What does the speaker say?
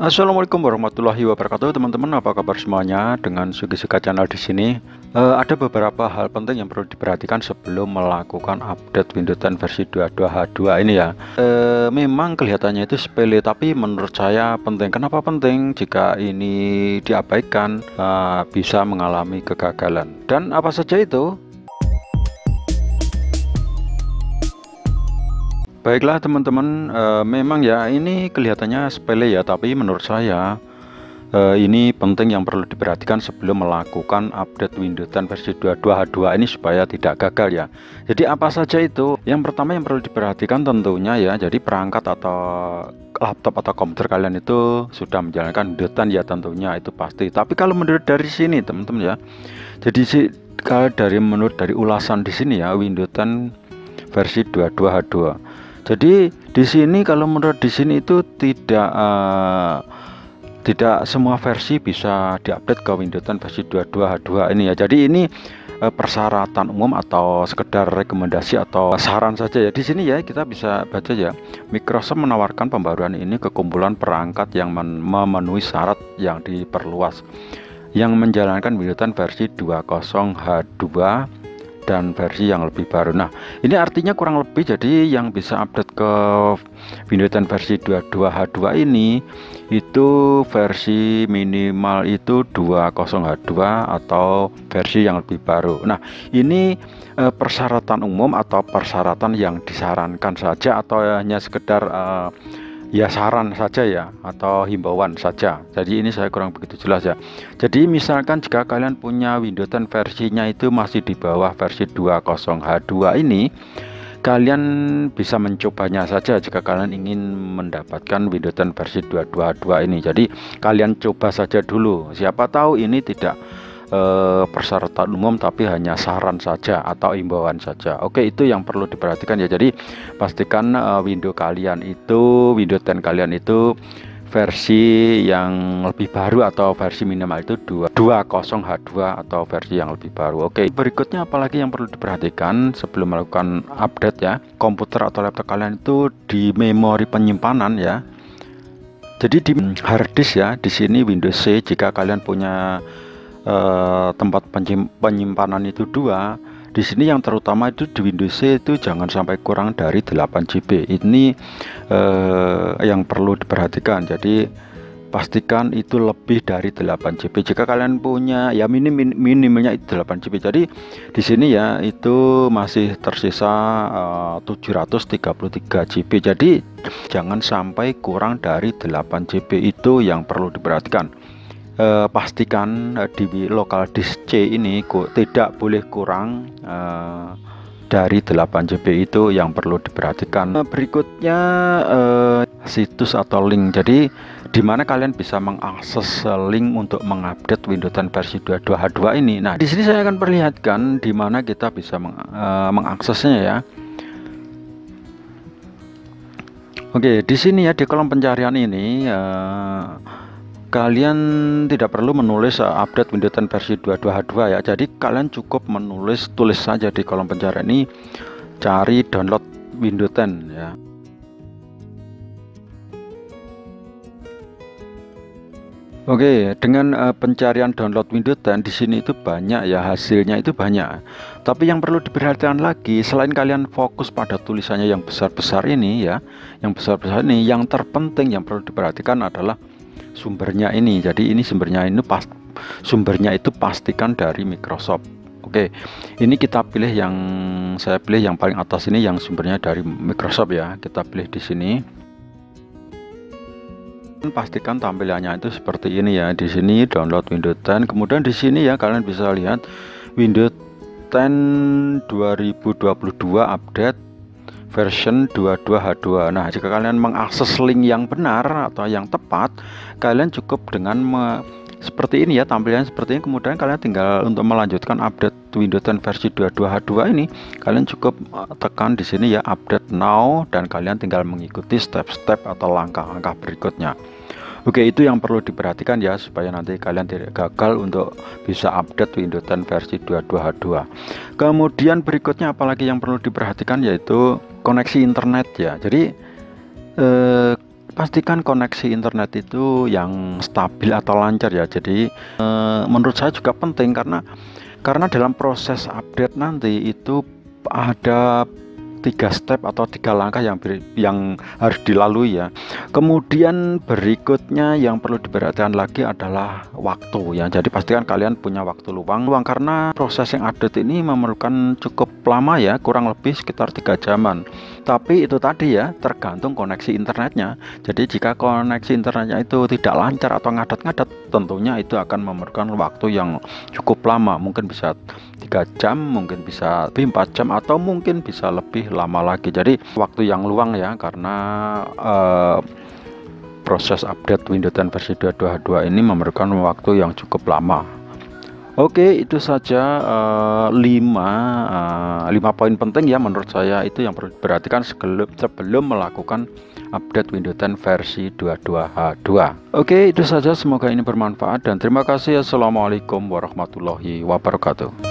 Assalamualaikum warahmatullahi wabarakatuh, teman-teman. Apa kabar semuanya? Dengan Sugi Suka Channel di sini. Ada beberapa hal penting yang perlu diperhatikan sebelum melakukan update Windows 10 versi 22H2 ini ya. Memang kelihatannya itu sepele, tapi menurut saya penting. Kenapa penting? Jika ini diabaikan, bisa mengalami kegagalan. Dan apa saja itu? Baiklah teman-teman, memang ya ini kelihatannya sepele ya, tapi menurut saya ini penting yang perlu diperhatikan sebelum melakukan update Windows 10 versi 22H2 ini supaya tidak gagal ya. Jadi apa saja itu? Yang pertama yang perlu diperhatikan tentunya ya, jadi perangkat atau laptop atau komputer kalian itu sudah menjalankan Windows 10 ya, tentunya itu pasti. Tapi kalau menurut dari sini teman-teman ya, jadi kalau menurut dari ulasan di sini ya, Windows 10 versi 22H2. Jadi di sini kalau menurut di sini itu tidak semua versi bisa diupdate ke Windows 10 versi 22H2 ini ya. Jadi ini persyaratan umum atau sekedar rekomendasi atau saran saja ya. Di sini ya kita bisa baca ya, Microsoft menawarkan pembaruan ini ke kumpulan perangkat yang memenuhi syarat yang diperluas, yang menjalankan Windows 10 versi 20H2 dan versi yang lebih baru. Nah, ini artinya kurang lebih jadi yang bisa update ke Windows 10 versi 22H2 ini itu versi minimal itu 20H2 atau versi yang lebih baru. Nah, ini persyaratan umum atau persyaratan yang disarankan saja atau hanya sekedar ya saran saja ya, atau himbauan saja. Jadi ini saya kurang begitu jelas ya. Jadi misalkan jika kalian punya Windows 10 versinya itu masih di bawah versi 20H2 ini, kalian bisa mencobanya saja jika kalian ingin mendapatkan Windows 10 versi 22H2 ini. Jadi kalian coba saja dulu, siapa tahu ini tidak persyaratan umum tapi hanya saran saja atau imbauan saja. Oke, itu yang perlu diperhatikan ya. Jadi pastikan Windows 10 kalian itu versi yang lebih baru atau versi minimal itu 20H2 atau versi yang lebih baru. Oke, berikutnya apalagi yang perlu diperhatikan sebelum melakukan update ya, komputer atau laptop kalian itu di memori penyimpanan ya. Jadi di hard disk ya, di sini Windows C jika kalian punya tempat penyimpanan itu dua. Di sini yang terutama itu di Windows C itu jangan sampai kurang dari 8 GB. Ini yang perlu diperhatikan. Jadi pastikan itu lebih dari 8 GB. Jika kalian punya ya minimalnya itu 8 GB. Jadi di sini ya itu masih tersisa 733 GB. Jadi jangan sampai kurang dari 8 GB, itu yang perlu diperhatikan. Pastikan di lokal disk C ini tidak boleh kurang dari 8 GB, itu yang perlu diperhatikan. Berikutnya situs atau link. Jadi di mana kalian bisa mengakses link untuk mengupdate Windows 10 versi 22H2 ini. Nah, di sini saya akan perlihatkan di mana kita bisa mengaksesnya ya. Oke, di sini ya di kolom pencarian ini kalian tidak perlu menulis update Windows 10 versi 22H2 ya. Jadi kalian cukup tulis saja di kolom pencarian ini, cari download Windows 10 ya. Oke, dengan pencarian download Windows 10 di sini itu banyak ya, hasilnya itu banyak. Tapi yang perlu diperhatikan lagi, selain kalian fokus pada tulisannya yang besar-besar ini ya, yang besar-besar ini, yang terpenting yang perlu diperhatikan adalah sumbernya ini. Jadi ini sumbernya itu pastikan dari Microsoft. Oke, ini kita pilih saya pilih yang paling atas ini, yang sumbernya dari Microsoft ya. Kita pilih di sini. Pastikan tampilannya itu seperti ini ya. Di sini download Windows 10. Kemudian di sini ya kalian bisa lihat Windows 10 2022 update version 22H2. Nah, jika kalian mengakses link yang benar atau yang tepat, kalian cukup dengan seperti ini ya, tampilannya seperti ini. Kemudian kalian tinggal untuk melanjutkan update Windows 10 versi 22H2 ini, kalian cukup tekan di sini ya, update now, dan kalian tinggal mengikuti step-step atau langkah-langkah berikutnya. Oke, itu yang perlu diperhatikan ya, supaya nanti kalian tidak gagal untuk bisa update Windows 10 versi 22H2. Kemudian berikutnya apalagi yang perlu diperhatikan yaitu koneksi internet ya. Jadi pastikan koneksi internet itu yang stabil atau lancar ya. Jadi menurut saya juga penting karena dalam proses update nanti itu ada 3 step atau 3 langkah yang harus dilalui ya. Kemudian berikutnya yang perlu diperhatikan lagi adalah waktu ya. Jadi pastikan kalian punya waktu luang karena proses yang update ini memerlukan cukup lama ya, kurang lebih sekitar 3 jaman. Tapi itu tadi ya, tergantung koneksi internetnya. Jadi jika koneksi internetnya itu tidak lancar atau ngadat-ngadat, tentunya itu akan memerlukan waktu yang cukup lama, mungkin bisa 3 jam, mungkin bisa lebih 4 jam, atau mungkin bisa lebih lama lagi. Jadi waktu yang luang ya, karena proses update Windows 10 versi 22.2 ini memerlukan waktu yang cukup lama. Oke, itu saja 5 poin penting ya menurut saya, itu yang perlu diperhatikan sebelum melakukan update Windows 10 versi 22H2. Oke, itu saja, semoga ini bermanfaat dan terima kasih. Assalamualaikum warahmatullahi wabarakatuh.